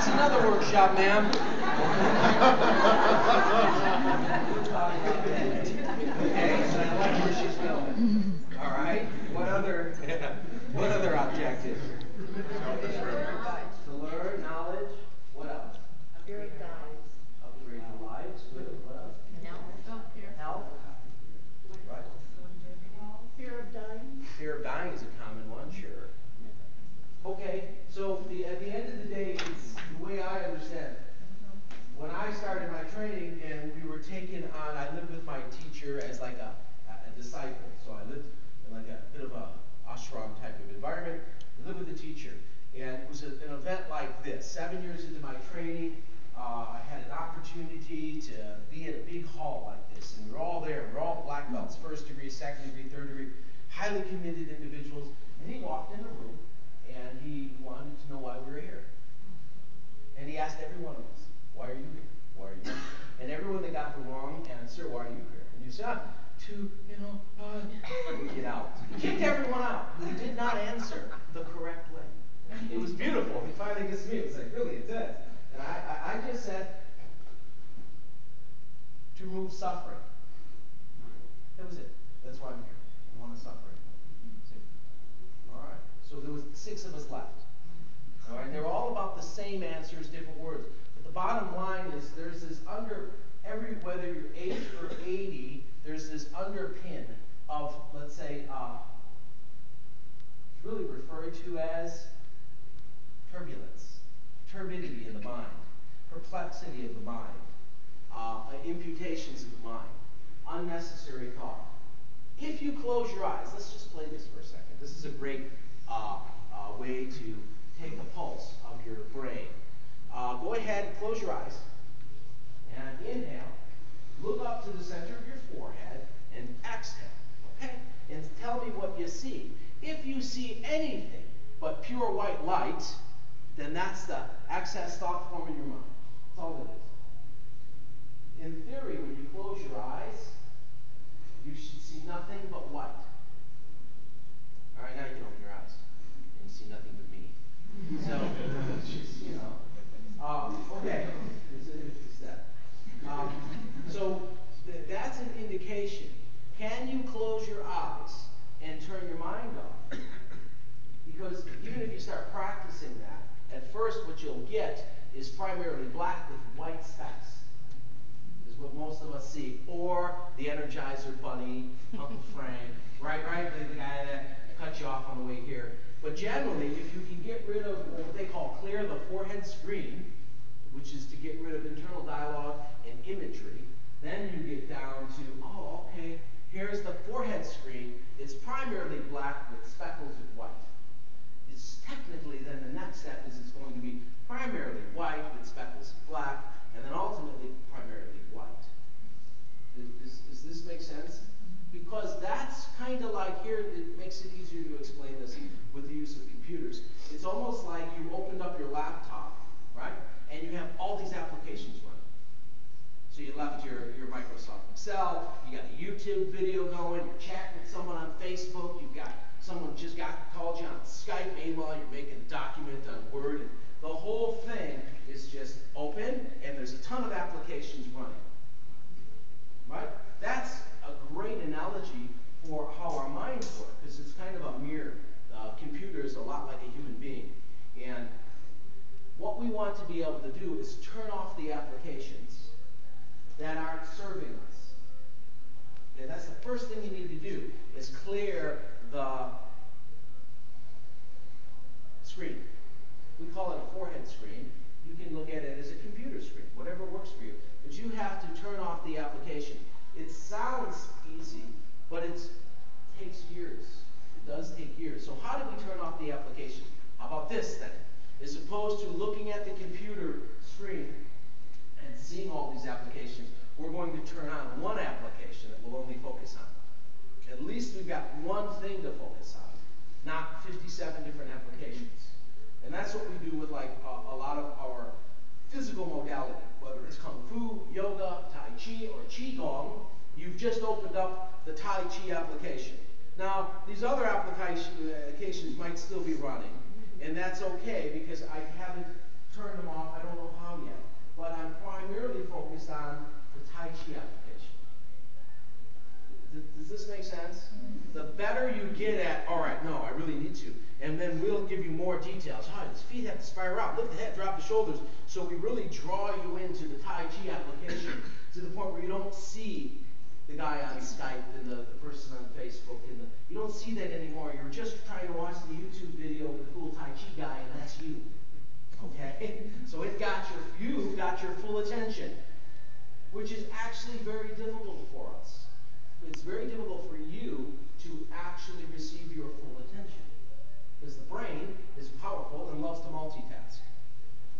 another workshop, ma'am. Okay, so I like where she's going. All right. What other objective? To learn knowledge. What else? Upgrade lives. Upgrade the lives. Good. What else? Health. Right. Fear of dying. Fear of dying is a common one, sure. Okay, so at the end of the day, it's the way I understand it. When I started my training and we were taken on, I lived with my teacher as like a disciple. So I lived in like a bit of a ashram type of environment. I lived with the teacher. And it was an event like this. 7 years into my training, I had an opportunity to be in a big hall like this. And we were all there. We were all black belts, first degree, second degree, third degree, highly committed individuals. And he walked in the room and he wanted to know why we were here. And he asked every one of us, why are you here? Why are you here? And everyone that got the wrong answer, why are you here? And you said, to, get out. He kicked everyone out who did not answer the correct way. It was beautiful. He finally gets to me. It was like, really, it does. And I just said, to remove suffering. That was it. That's why I'm here. I want to suffer. All right. So there was 6 of us left. All right. They were all about the same answers, different words. But the bottom line is there's this whether you're 8 or 80, there's this underpin of, let's say, it's really referred to as turbulence, turbidity in the mind, perplexity of the mind, imputations of the mind, unnecessary thought. If you close your eyes, let's just play this for a second. This is a great way to take a pulse of your brain. Go ahead and close your eyes and inhale. Look up to the center of your forehead and exhale. Okay? And tell me what you see. If you see anything but pure white light, then that's the excess thought form in your mind. That's all it is. In theory, when you close your eyes, you should see nothing but white. All right, now you can open your eyes and you see nothing but me. So, just, okay, it's a step. So that's an indication. Can you close your eyes and turn your mind off? Because even if you start practicing that, at first what you'll get is primarily black with white specks. Is what most of us see. Or the Energizer Bunny, Uncle Frank, right? The guy that cut you off on the way here. But generally, if you can get rid of what they call clear the forehead screen, which is to get rid of internal dialogue and imagery, then you get down to, oh, okay, here's the forehead screen. It's primarily black with speckles of white. It's technically then the next step is it's going to be primarily white with speckles of black, and then ultimately primarily white. Does this make sense? Because that's kind of like, here, it makes it easier to explain this with the use of computers. It's almost like you opened up your laptop, right? And you have all these applications running. So you left your Microsoft Excel, you got a YouTube video going, you're chatting with someone on Facebook, you've got someone just called you on Skype, meanwhile you're making a document on Word, and the whole thing is just open, and there's a ton of applications running. Right? That's a great analogy for how our minds work, because it's kind of a mirror. The computer is a lot like a human being. And what we want to be able to do is turn off the applications that aren't serving us. Okay, that's the first thing you need to do, is clear the screen. We call it a forehead screen. You can look at it as a computer screen, whatever works for you. But you have to turn off the application. It sounds easy, but it takes years. It does take years. So how do we turn off the application? How about this then? As opposed to looking at the computer screen and seeing all these applications, we're going to turn on one application that we'll only focus on. At least we've got one thing to focus on, not 57 different applications. And that's what we do with like a lot of our physical modality, whether it's Kung Fu, Yoga, Tai Chi, or Qigong. You've just opened up the Tai Chi application. Now, these other applications might still be running, and that's okay because I haven't turn them off. I don't know how yet. But I'm primarily focused on the Tai Chi application. Does this make sense? The better you get at, all right, no, I really need to. And then we'll give you more details. His feet have to spiral out. Lift the head, drop the shoulders. So we really draw you into the Tai Chi application to the point where you don't see the guy on Skype and the person on Facebook. You don't see that anymore. You're just trying to watch the YouTube video with the cool Tai Chi guy, and that's you. Okay? So you've got your full attention, which is actually very difficult for us. It's very difficult for you to actually receive your full attention, because the brain is powerful and loves to multitask.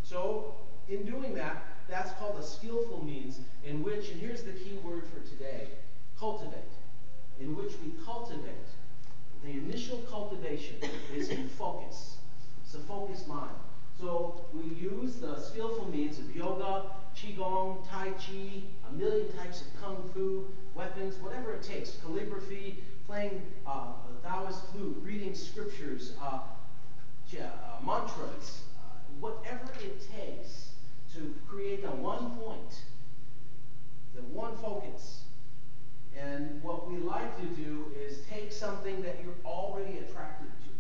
So in doing that, that's called a skillful means in which, and here's the key word for today, cultivate, in which we cultivate. The initial cultivation is in focus. It's a focused mind. So we use the skillful means of yoga, Qigong, Tai Chi, a million types of Kung Fu, weapons, whatever it takes, calligraphy, playing Taoist flute, reading scriptures, mantras, whatever it takes to create the one point, the one focus. And what we like to do is take something that you're already attracted to.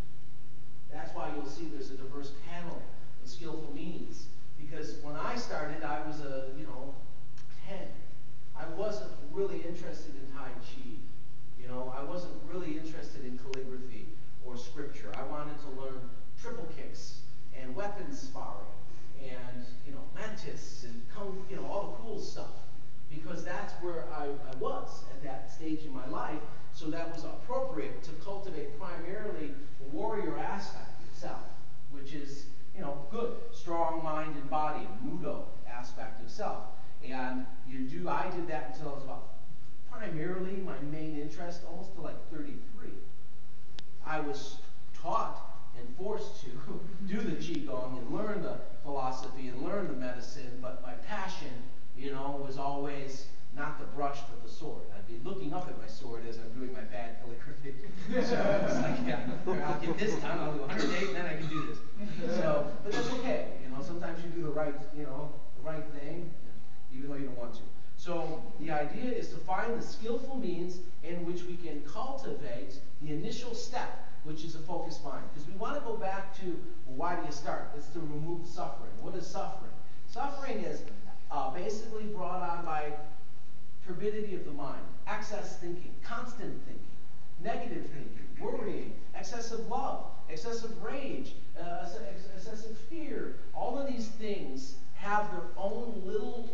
That's why you'll see there's a diverse panel of skillful means. Because when I started, I was 10. I wasn't really interested in Tai Chi. I wasn't really interested in calligraphy or scripture. I wanted to learn triple kicks and weapons sparring and, mantis and all the cool stuff. Because that's where I was at that stage in my life. So that was appropriate to cultivate primarily the warrior aspect itself, which is, good, strong mind and body, Mudo aspect of self. And I did that until I was about, primarily my main interest, almost to like 33. I was taught and forced to do the Qigong and learn the philosophy and learn the medicine, but my passion, was always not the brush but the sword. I'd be looking up at my sword as I'm doing my bad calligraphy. So it's like, yeah, I'll get this done, I'll do 108 and then I can do this. But that's okay. Sometimes you do the right thing, even though you don't want to. So the idea is to find the skillful means in which we can cultivate the initial step, which is a focused mind. Because we want to go back to, why do you start? It's to remove suffering. What is suffering? Suffering is basically brought on by turbidity of the mind, excess thinking, constant thinking, negative thinking, worrying, excessive love, excessive rage, excessive fear. All of these things have their own little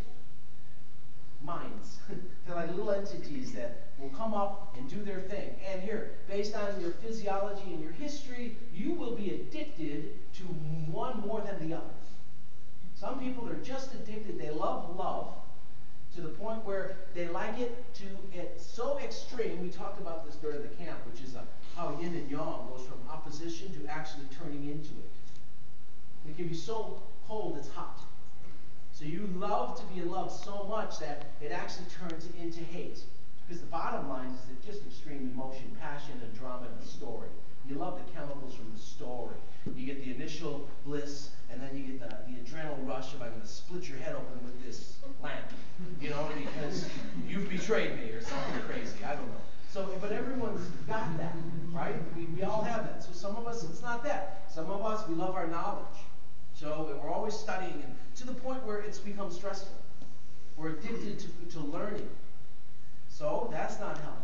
minds. They're like little entities that will come up and do their thing. And here, based on your physiology and your history, you will be addicted to one more than the other. Some people are just addicted. They love love to the point where they like it so extreme. We talked about this during the camp, which is how yin and yang goes from opposition to actually turning into it. It can be so cold it's hot. So you love to be in love so much that it actually turns into hate. Because the bottom line is that just extreme emotion, passion, and drama in the story. You love the chemicals from the story. You get the initial bliss, and then you get the adrenaline rush of, I'm going to split your head open with this lamp, because you've betrayed me or something crazy. I don't know. So, but everyone's got that, right? We all have that. So some of us, it's not that. Some of us, we love our knowledge. So we're always studying, and to the point where it's become stressful. We're addicted to learning. So that's not healthy.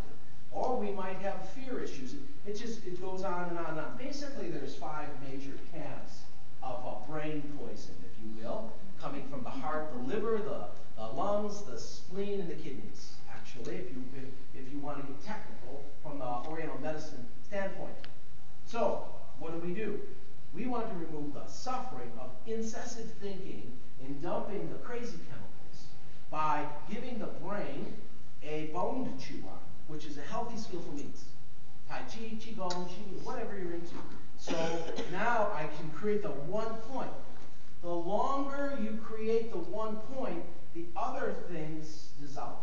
Or we might have fear issues. It goes on and on and on. Basically, there's 5 major paths of brain poison, if you will, coming from the heart, the liver, the lungs, the spleen, and the kidneys. Actually, if you want to get technical from the Oriental medicine standpoint. So, what do? We want to remove the suffering of incessant thinking and dumping the crazy chemicals by giving the brain a bone to chew on, which is a healthy, skillful means. Tai Chi, Qigong, Qi, whatever you're into. So now I can create the one point. The longer you create the one point, the other things dissolve.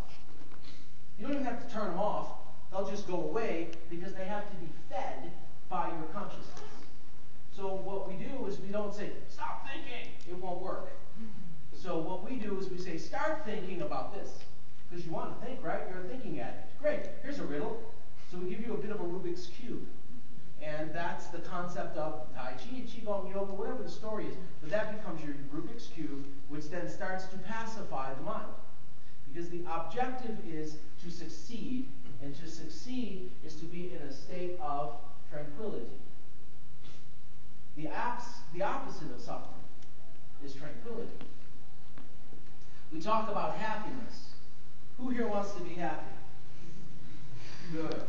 You don't even have to turn them off. They'll just go away because they have to be fed by your consciousness. So what we do is we don't say, stop thinking, it won't work. So what we do is we say, start thinking about this. Because you want to think, right? You're a thinking addict. Great, here's a riddle. So we give you a bit of a Rubik's Cube. And that's the concept of Tai Chi, Qigong, Yoga, whatever the story is. But that becomes your Rubik's Cube, which then starts to pacify the mind. Because the objective is to succeed, and to succeed is to be in a state of tranquility. The opposite of suffering is tranquility. We talk about happiness. Who here wants to be happy? Good.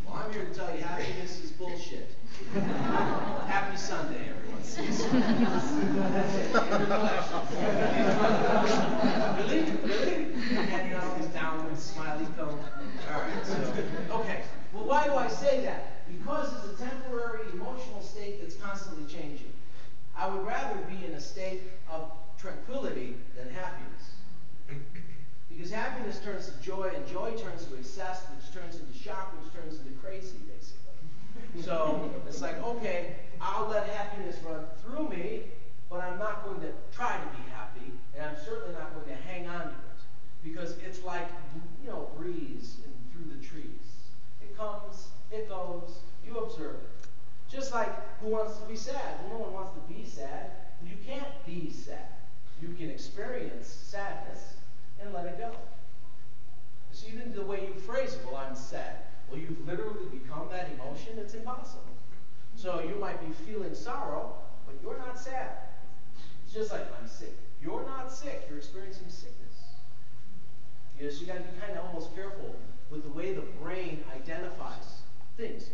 Well, I'm here to tell you happiness is bullshit. Happy Sunday, everyone. See you soon. That's it. Really? Handing out these downward smiley cone. All right. So, okay. Well, why do I say that? Because it's a temporary emotional state that's constantly changing. I would rather be in a state of tranquility than happiness. Because happiness turns to joy, and joy turns to excess, which turns into shock, which turns into crazy, basically. So it's like, okay, I'll let happiness run through me, but I'm not going to try to be happy, and I'm certainly not going to hang on to it. Because it's like, breeze through the trees. It comes, it goes, you observe it. Just like, who wants to be sad? Well, no one wants to be sad. You can't be sad. You can experience sadness and let it go. So even the way you phrase it, well, I'm sad. Well, you've literally become that emotion. It's impossible. So you might be feeling sorrow, but you're not sad. It's just like, I'm sick. You're not sick. You're experiencing sickness. So you got to be kind of almost careful with the way the brain identifies things.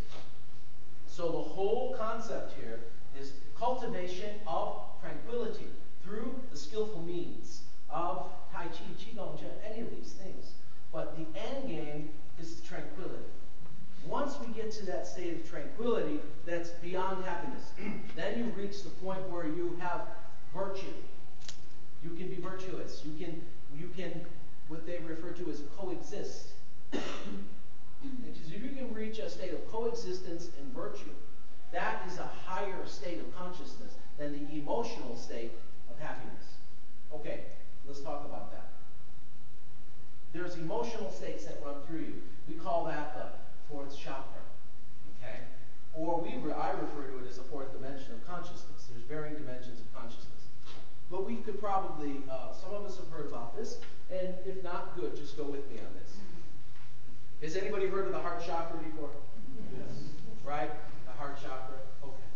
So the whole concept here is cultivation of tranquility through the skillful means of Tai Chi, Qigong, any of these things. But the end game is tranquility. Once we get to that state of tranquility, that's beyond happiness. Then you reach the point where you have virtue. You can be virtuous. You can what they refer to as coexist. Because if you can reach a state of coexistence and virtue, that is a higher state of consciousness than the emotional state of happiness. Okay, let's talk about that. There's emotional states that run through you. We call that the fourth chakra. Okay? Or I refer to it as the fourth dimension of consciousness. There's varying dimensions of consciousness. But we could probably, some of us have heard about this, and if not, good, just go with me on this. Has anybody heard of the Heart Chakra before? Yes. Right? The Heart Chakra? Okay.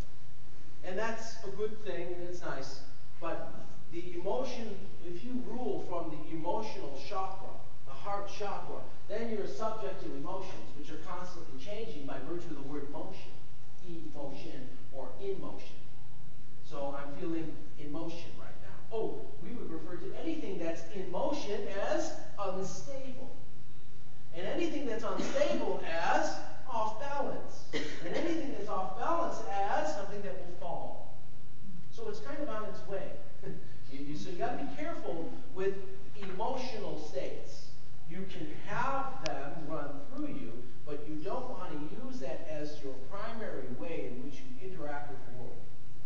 And that's a good thing, and it's nice. But the emotion, if you rule from the emotional chakra, the Heart Chakra, then you're subject to emotions, which are constantly changing by virtue of the word motion. Emotion or in motion. So I'm feeling in motion right now. Oh, we would refer to anything that's in motion as unstable. And anything that's unstable as off balance. And anything that's off balance as something that will fall. So it's kind of on its way. So you got to be careful with emotional states. You can have them run through you, but you don't want to use that as your primary way in which you interact with the world.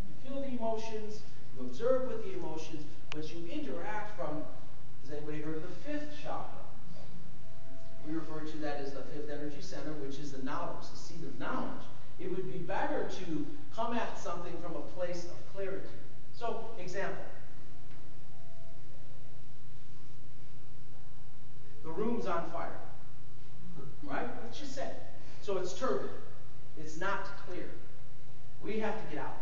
You feel the emotions, you observe with the emotions, but you interact from, has anybody heard of the fifth chakra? We refer to that as the fifth energy center, which is the knowledge, the seat of knowledge. It would be better to come at something from a place of clarity. So, example. The room's on fire, right? Let's just say. So it's turbid. It's not clear. We have to get out.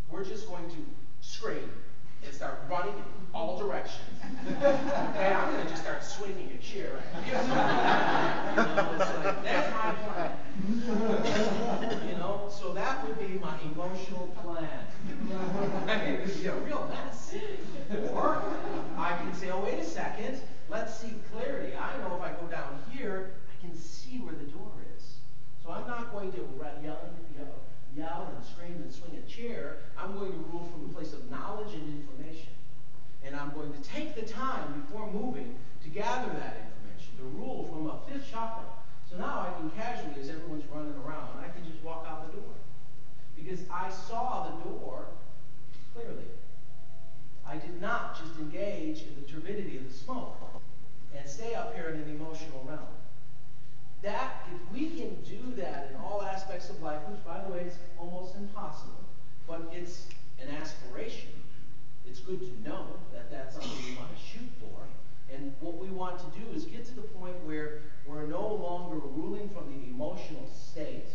We're just going to scream and start running in all directions. Okay, I'm going to just start swinging a chair. It's like, that's my plan. So that would be my emotional plan. It would be a real mess. Or I can say, oh, wait a second. Let's see clarity. I know if I go down here, I can see where the door is. So I'm not going to yell and scream and swing a chair. I'm going to rule from a place of knowledge and information. And I'm going to take the time before moving to gather that information, to rule from a fifth chakra. So now I can casually, as everyone's running around, I can just walk out the door. because I saw the door clearly. I did not just engage in the turbidity of the smoke and stay up here in an emotional realm. That, if we can do that in all aspects of life, which by the way is almost impossible, but it's an aspiration, it's good to know that that's something we want to shoot for. And what we want to do is get to the point where we're no longer ruling from the emotional state.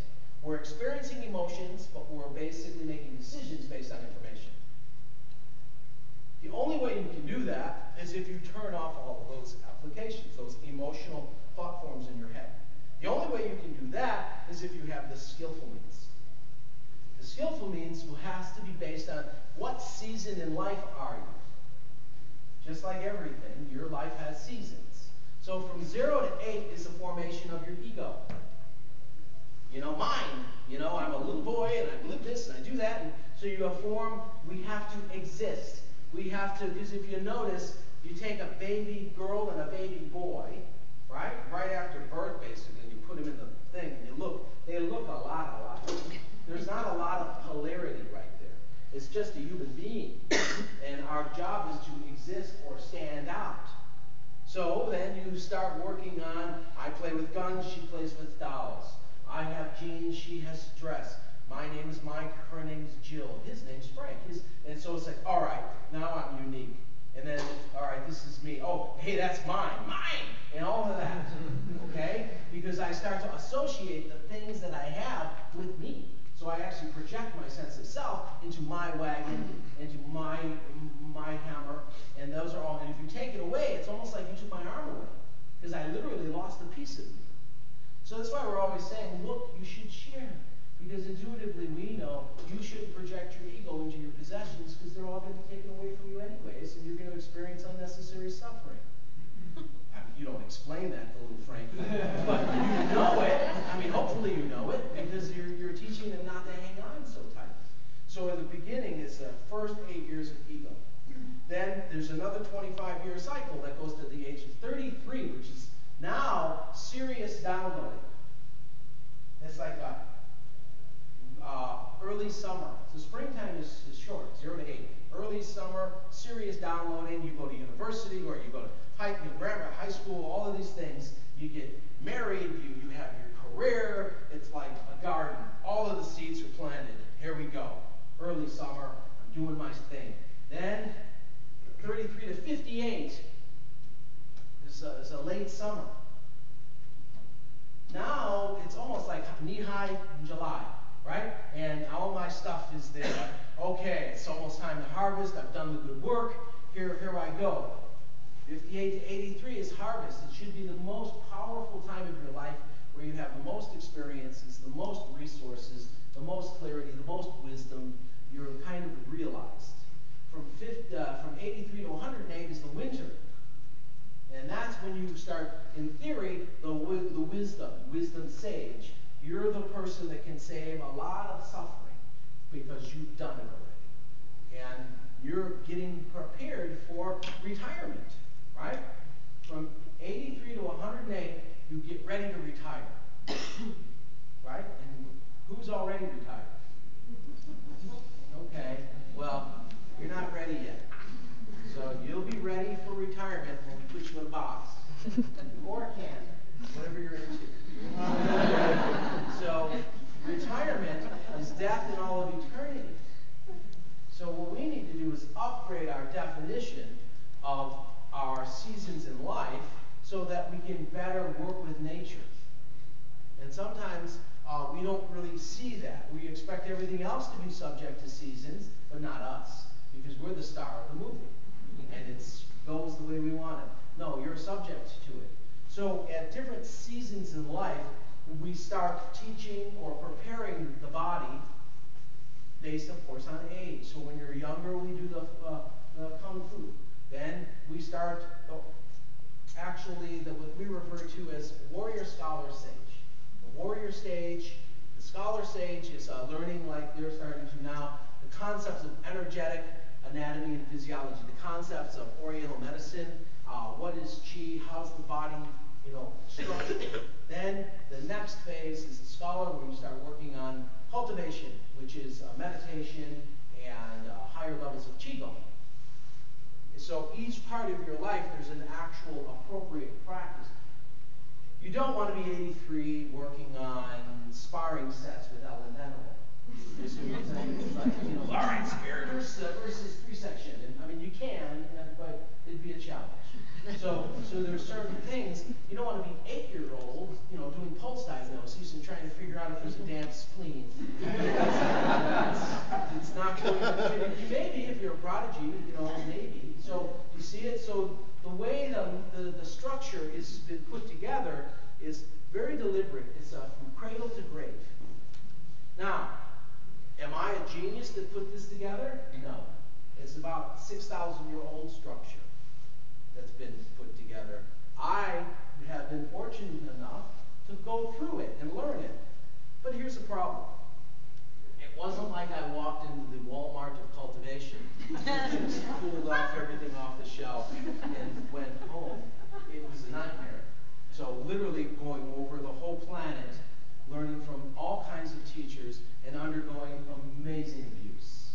We're experiencing emotions, but we're basically making decisions based on information. The only way you can do that is if you turn off all of those applications, those emotional thought forms in your head. The only way you can do that is if you have the skillful means. The skillful means has to be based on what season in life are you. Just like everything, your life has seasons. So from 0 to 8 is the formation of your ego. You know, mine. You know, I'm a little boy and I live this and I do that. And so you have form, we have to exist. We have to, because if you notice, you take a baby girl and a baby boy, right? Right after birth, basically, you put them in the thing and they look a lot alike. There's not a lot of polarity right there. It's just a human being. And our job is to exist or stand out. So then you start working on, I play with guns, she plays with dolls. I have jeans, she has dress. My name is Mike, her name's Jill, his name's Frank. And so it's like, all right, now I'm unique. And then, all right, this is me. Oh, hey, that's mine, and all of that, okay? Because I start to associate the things that I have with me. So I actually project my sense of self into my wagon, into my hammer, and those are all, and if you take it away, it's almost like you took my arm away, because I literally lost a piece of me. So that's why we're always saying, look, you should share. Because intuitively we know you shouldn't project your ego into your possessions because they're all going to be taken away from you anyways, and you're going to experience unnecessary suffering. I mean, you don't explain that to little Frank, but you know it. I mean, hopefully you know it because you're teaching them not to hang on so tight. So in the beginning, it's the first 8 years of ego. Then there's another 25-year cycle that goes to the age of 33, which is now serious downloading. It's like early summer. So springtime is short, 0 to 8. Early summer, serious downloading. You go to university or you go to grammar, high school, all of these things. You get married, you have your career. It's like a garden. All of the seeds are planted. Here we go. Early summer, I'm doing my thing. Then 33 to 58 is a late summer. Now it's almost like knee-high in July. Right? And all my stuff is there. Okay, it's almost time to harvest. I've done the good work. Here I go. 58 to 83 is harvest. It should be the most powerful time of your life where you have the most experiences, the most resources, the most clarity, the most wisdom. You're kind of realized. From 83 to 108 is the winter. And that's when you start, in theory, the wisdom sage. You're the person that can save a lot of suffering because you've done it already. And you're getting prepared for retirement, right? From 83 to 108, you get ready to retire, right? And who's already retired? Okay, well, you're not ready yet. So you'll be ready for retirement when we put you in a box. Or a can, whatever you're into. So retirement is death in all of eternity. So what we need to do is upgrade our definition of our seasons in life so that we can better work with nature. And sometimes we don't really see that. We expect everything else to be subject to seasons, but not us, because we're the star of the movie. And it goes the way we want it. No, you're subject to it. So at different seasons in life, we start teaching or preparing the body based, of course, on age. So when you're younger, we do the Kung Fu. Then we start what we refer to as warrior scholar sage. The warrior stage, the scholar sage is learning, like they're starting to now, the concepts of energetic anatomy and physiology, the concepts of oriental medicine, what is qi, how's the body structure. Then the next phase is the scholar, where you start working on cultivation, which is meditation and higher levels of Qigong. So each part of your life, there's an actual appropriate practice. You don't want to be 83 working on sparring sets with elemental. You see what I'm saying? It's like, all right, spirit versus 3-section. And I mean, you can, but it'd be a challenge. So there's certain things. You don't want to be 8-year-old, doing pulse diagnoses and trying to figure out if there's a damn spleen. It's not going to. You maybe, if you're a prodigy, maybe. So you see it. So the way the structure has been put together is very deliberate. It's from cradle to grave. Now, am I a genius that put this together? No. It's about 6,000-year-old structure that's been put together. I have been fortunate enough to go through it and learn it. But here's the problem. It wasn't like I walked into the Walmart of cultivation, just pulled off everything off the shelf and went home. It was a nightmare. So literally going over the whole planet, learning from all kinds of teachers, and undergoing amazing abuse.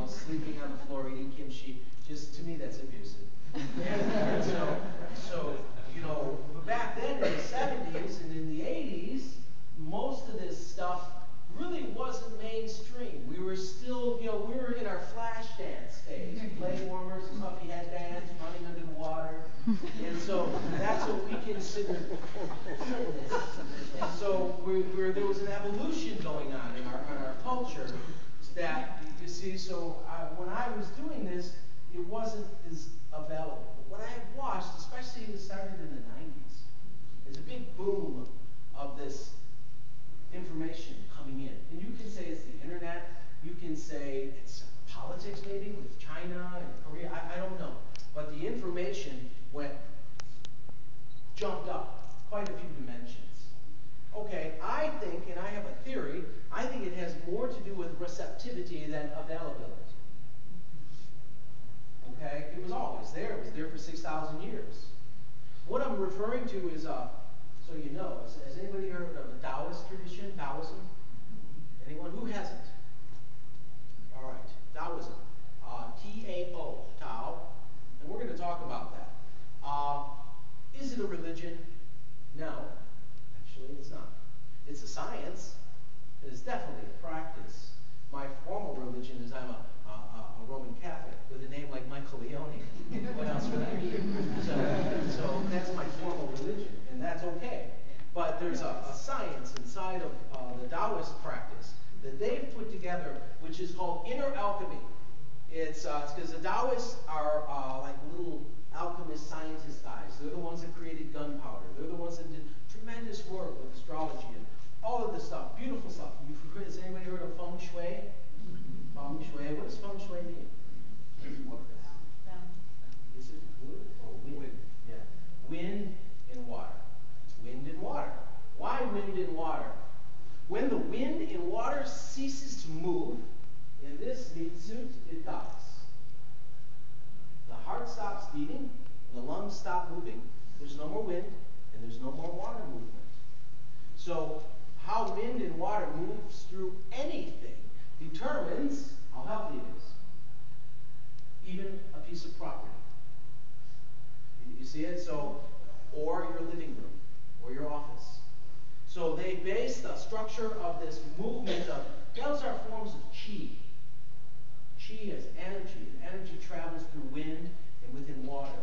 Sleeping on the floor, eating kimchi. Just, to me, that's abusive. And so, back then in the 70s and in the 80s, most of this stuff really wasn't mainstream. We were still, we were in our flash dance phase. Leg warmers, puffy headbands, running under the water. And so that's what we considered fitness. And so there was an evolution going on in our culture that, you see, so when I was doing this, it wasn't as available. But what I have watched, especially it started in the 90s, is a big boom of this information coming in. And you can say it's the internet, you can say it's politics maybe with China and Korea, I don't know. But the information jumped up quite a few dimensions. Okay, I think, and I have a theory, I think it has more to do with receptivity than availability. Okay, it was always there. It was there for 6,000 years. What I'm referring to is, so you know, has anybody heard of the Taoist tradition, Taoism? Anyone? Who hasn't? All right, Taoism. T-A-O, Tao. And we're going to talk about that. Is it a religion? No. Actually, it's not. It's a science. It is definitely a practice. My formal religion is I'm a Roman Catholic with a name like Michael Leone. What else would I be? So that's my formal religion, and that's okay. But there's a science inside of the Taoist practice that they've put together, which is called inner alchemy. It's because the Taoists are like little alchemist scientist guys. They're the ones that created gunpowder. They're the ones that did tremendous work with astrology and all of this stuff, beautiful stuff. Has anybody heard of Feng Shui? Feng Shui. What does Feng Shui mean? Is it wood or wind? Yeah. Wind and water. It's wind and water. Why wind and water? When the wind in water ceases to move, in this meat suit, it dies. The heart stops beating, the lungs stop moving. There's no more wind, and there's no more water movement. So how wind and water moves through anything determines how healthy it is. Even a piece of property. You see it? So, or your living room, or your office. So they base the structure of this movement of, those are forms of qi. Qi is energy, and energy travels through wind and within water.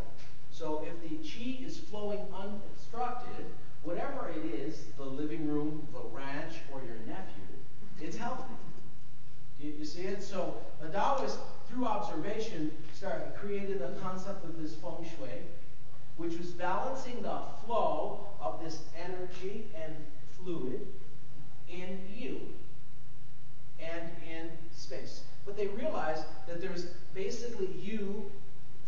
So if the qi is flowing unobstructed, whatever it is, the living room, the ranch, or your nephew, it's healthy. You see it? So the Taoists, through observation, created the concept of this Feng Shui, which was balancing the flow of this energy and fluid in you and in space. But they realized that there's basically you,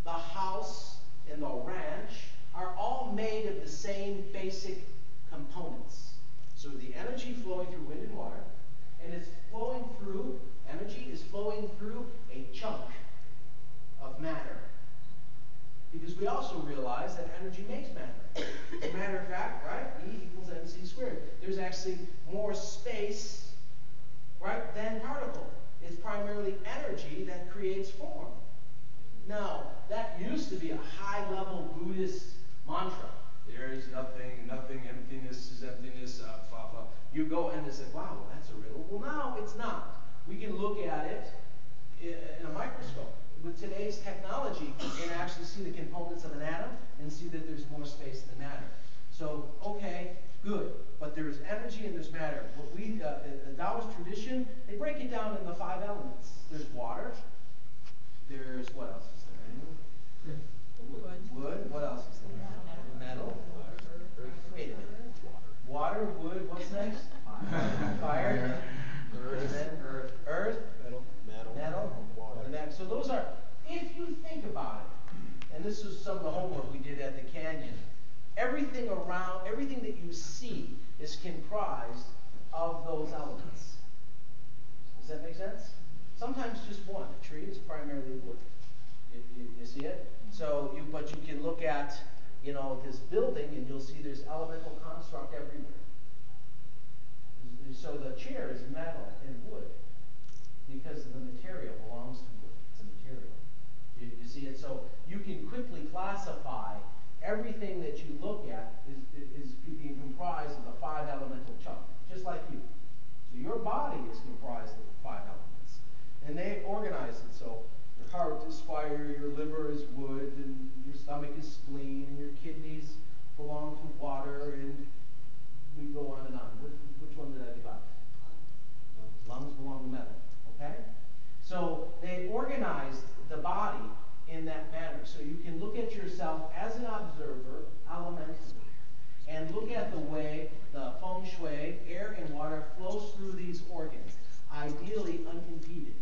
the house, and the ranch are all made of the same basic components. So the energy flowing through wind and water, and it's flowing through, energy is flowing through a chunk of matter. Because because we also realize that energy makes matter. As a matter of fact, right, E equals mc squared. There's actually more space, right, than particle. It's primarily energy that creates form. Now, that used to be a high-level Buddhist mantra. There is nothing, emptiness is emptiness, You go and it's like, wow, well, that's a riddle. Well, now it's not. We can look at it in a microscope. With today's technology, you can actually see the components of an atom and see that there's more space than matter. So, okay, good. But there's energy and there's matter. What we, the Taoist tradition, they break it down in the 5 elements. There's water. There's, what else is there? Wood. What else is there? Metal. Wait a minute. Water, wood, what's next? Fire. Earth. Metal. And that. So those are, if you think about it, and this is some of the homework we did at the canyon, everything around, everything that you see is comprised of those elements. Does that make sense? Sometimes just one. A tree is primarily wood. You see it? So, but you can look at, this building and you'll see there's elemental construct everywhere. So the chair is metal and wood because the material belongs to wood. It's a material. You see it? So you can quickly classify everything that you look at is being comprised of the 5 elemental chunk, just like you. So your body is comprised of the 5 elements. And they organize it so your heart is fire, your liver is wood, and your stomach is spleen, and your kidneys belong to water, and we go on and on. Which one did I leave out? Lungs belong to metal, okay? So they organized the body in that manner. So you can look at yourself as an observer, elementally, and look at the way the Feng Shui, air and water, flows through these organs, ideally unimpeded.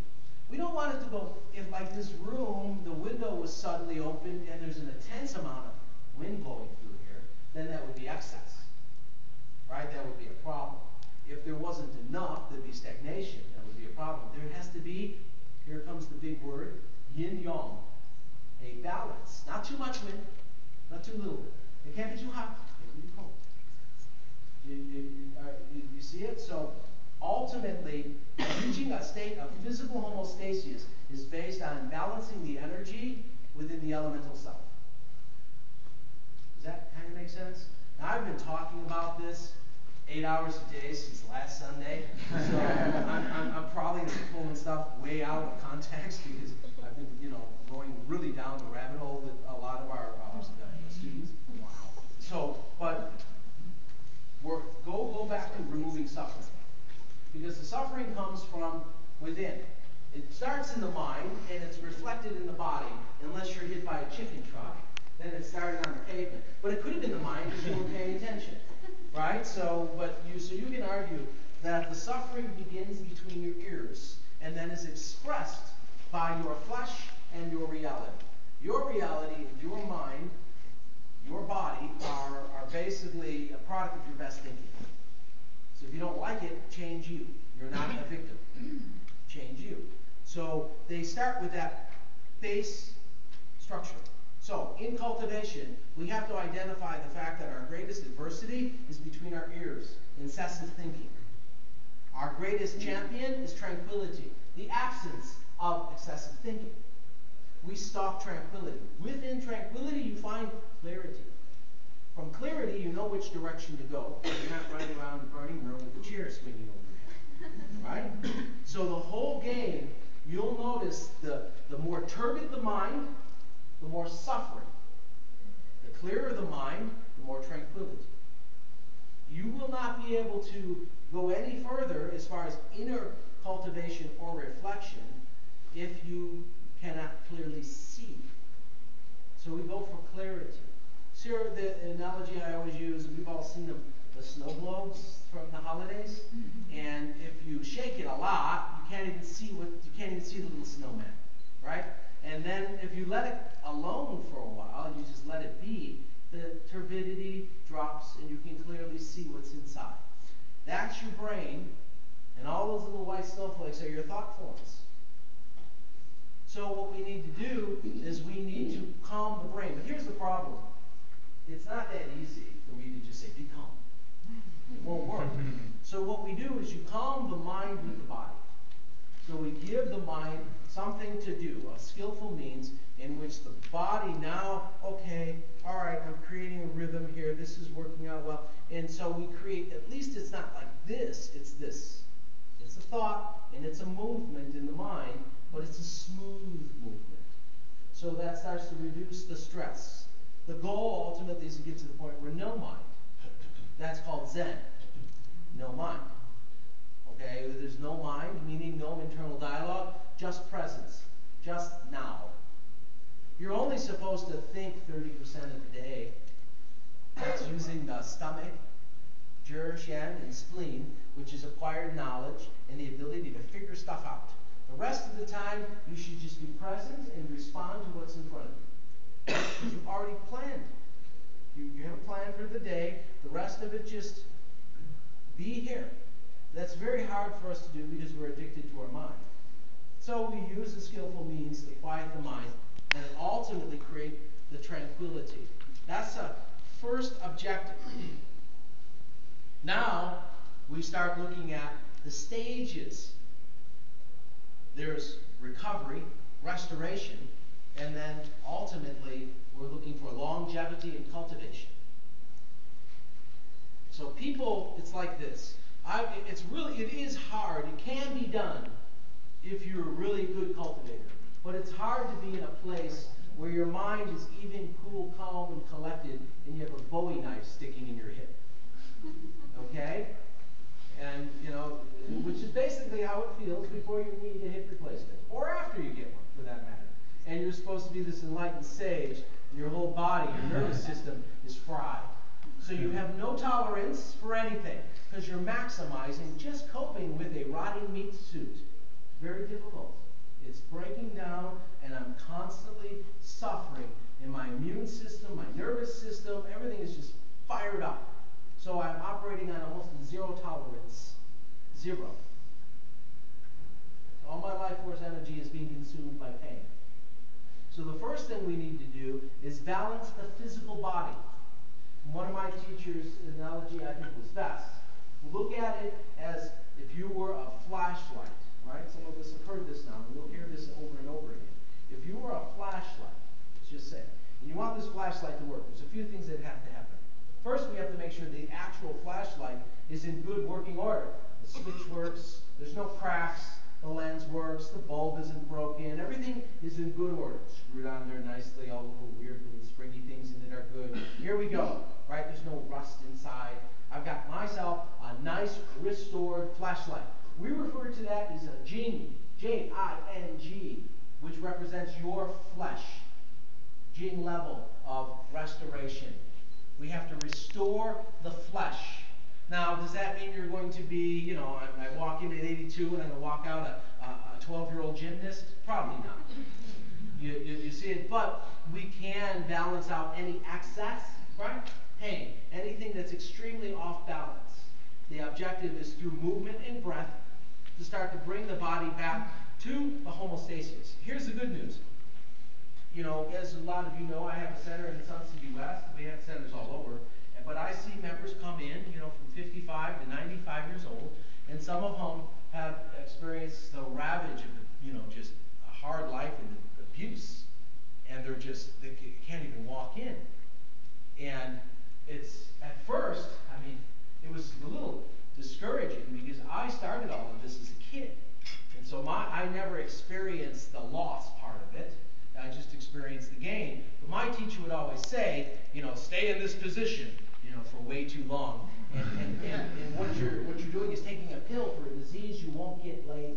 We don't want it to go, if like this room, the window was suddenly opened and there's an intense amount of wind blowing through here, then that would be excess, right? That would be a problem. If there wasn't enough, there'd be stagnation. That would be a problem. There has to be, here comes the big word, yin-yang, a balance. Not too much wind, not too little. It can't be too hot, it can't be too cold. You see it? So ultimately, reaching a state of physical homeostasis is based on balancing the energy within the elemental self. Does that kind of make sense? Now, I've been talking about this 8 hours a day since last Sunday, so I'm probably pulling stuff way out of context because I've been, going really down the rabbit hole with a lot of our students. Wow. So, but go back to removing suffering, because the suffering comes from within. It starts in the mind and it's reflected in the body, unless you're hit by a chicken truck. Then it started on the pavement, but it could have been the mind because you weren't paying attention. Right? So you can argue that the suffering begins between your ears and then is expressed by your flesh and your reality. Your reality and your mind, your body are basically a product of your best thinking. So if you don't like it, change you. You're not a victim. Change you. So they start with that base structure. So, in cultivation, we have to identify the fact that our greatest adversity is between our ears, incessant thinking. Our greatest champion is tranquility, the absence of excessive thinking. We stalk tranquility. Within tranquility, you find clarity. From clarity, you know which direction to go. You're not running around the burning room with the chair swinging over your head. Right? So the whole game, you'll notice the more turbid the mind, the more suffering. The clearer the mind, the more tranquility. You will not be able to go any further as far as inner cultivation or reflection if you cannot clearly see. So we go for clarity. See the analogy I always use, we've all seen the snow globes from the holidays, and if you shake it a lot, you can't even see the little snowman, right? And then if you let it alone for a while, you just let it be, the turbidity drops and you can clearly see what's inside. That's your brain, and all those little white snowflakes are your thought forms. So what we need to do is we need to calm the brain. But here's the Won't work. So what we do is you calm the mind with the body. So we give the mind something to do, a skillful means in which the body now, okay, all right, I'm creating a rhythm here, this is working out well. And so we create, at least it's not like this, it's this. It's a thought and it's a movement in the mind, but it's a smooth movement. So that starts to reduce the stress. The goal ultimately is to get to the point where no mind. That's called Zen. No mind. Okay, there's no mind, meaning no internal dialogue, just presence, just now. You're only supposed to think 30% of the day. That's using the stomach, Zhi, Shen, and spleen, which is acquired knowledge and the ability to figure stuff out. The rest of the time, you should just be present and respond to what's in front of you. Because you've already planned. You have a plan for the day. The rest of it, just be here. That's very hard for us to do because we're addicted to our mind. So we use a skillful means to quiet the mind and ultimately create the tranquility. That's a first objective. Now we start looking at the stages. There's recovery, restoration, and then ultimately we're looking for longevity and cultivation. So people, it's like this. It is hard. It can be done if you're a really good cultivator. But it's hard to be in a place where your mind is even cool, calm, and collected, and you have a Bowie knife sticking in your hip. Okay? And, which is basically how it feels before you need a hip replacement, or after you get one, for that matter. And you're supposed to be this enlightened sage, and your whole body, your nervous system is fried. So you have no tolerance for anything, because you're maximizing just coping with a rotting meat suit. Very difficult. It's breaking down, and I'm constantly suffering in my immune system, my nervous system, everything is just fired up. So I'm operating on almost zero tolerance. Zero. So all my life force energy is being consumed by pain. So the first thing we need to do is balance the physical body. One of my teachers' analogy I think was best. Look at it as if you were a flashlight, right? Some of us have heard this now, and we'll hear this over and over again. If you were a flashlight, let's just say, and you want this flashlight to work, there's a few things that have to happen. First, we have to make sure the actual flashlight is in good working order. The switch works, there's no cracks, the lens works, the bulb isn't broken, everything is in good order. Screwed on there nicely, all the little weird little springy things in it are good. Here we go, right? There's no rust inside. I've got myself a nice restored flashlight. We refer to that as a Jing, J-I-N-G, which represents your flesh. Jing level of restoration. We have to restore the flesh. Now, does that mean you're going to be, I walk in at 82 and I'm going to walk out a 12-year-old gymnast? Probably not. You see it, but we can balance out any excess, right? Pain, anything that's extremely off balance. The objective is through movement and breath to start to bring the body back to the homeostasis. Here's the good news. As a lot of you know, I have a center in the Sun City West. We have centers all over. But I see members come in, from 55 to 95 years old, and some of them have experienced the ravage of, just a hard life and abuse. And they can't even walk in. And it's, at first, it was a little discouraging because I started all of this as a kid. And so I never experienced the loss part of it. I just experienced the gain. But my teacher would always say, stay in this position, for way too long. And what you're doing is taking a pill for a disease you won't get later.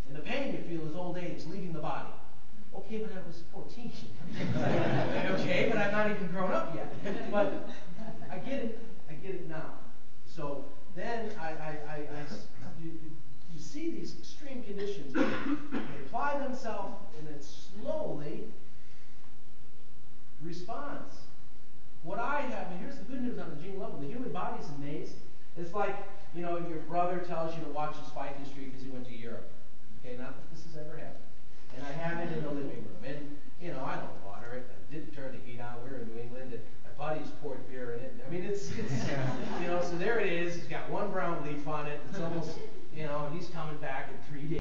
And the pain you feel is old age leaving the body. Okay, but I was 14. Okay, but I'm not even grown up yet. But I get it now. So then you see these extreme conditions. They apply themselves, and it slowly responds. What I have, and here's the good news on the gene level, the human body is amazing. It's like, your brother tells you to watch his fight history because he went to Europe. Okay, not that this has ever happened. And I have it in the living room. And, I don't water it. I didn't turn the heat on. We're in New England. And my buddies poured beer in it. It's You know, so there it is. It's got one brown leaf on it. It's almost, you know, he's coming back in 3 days.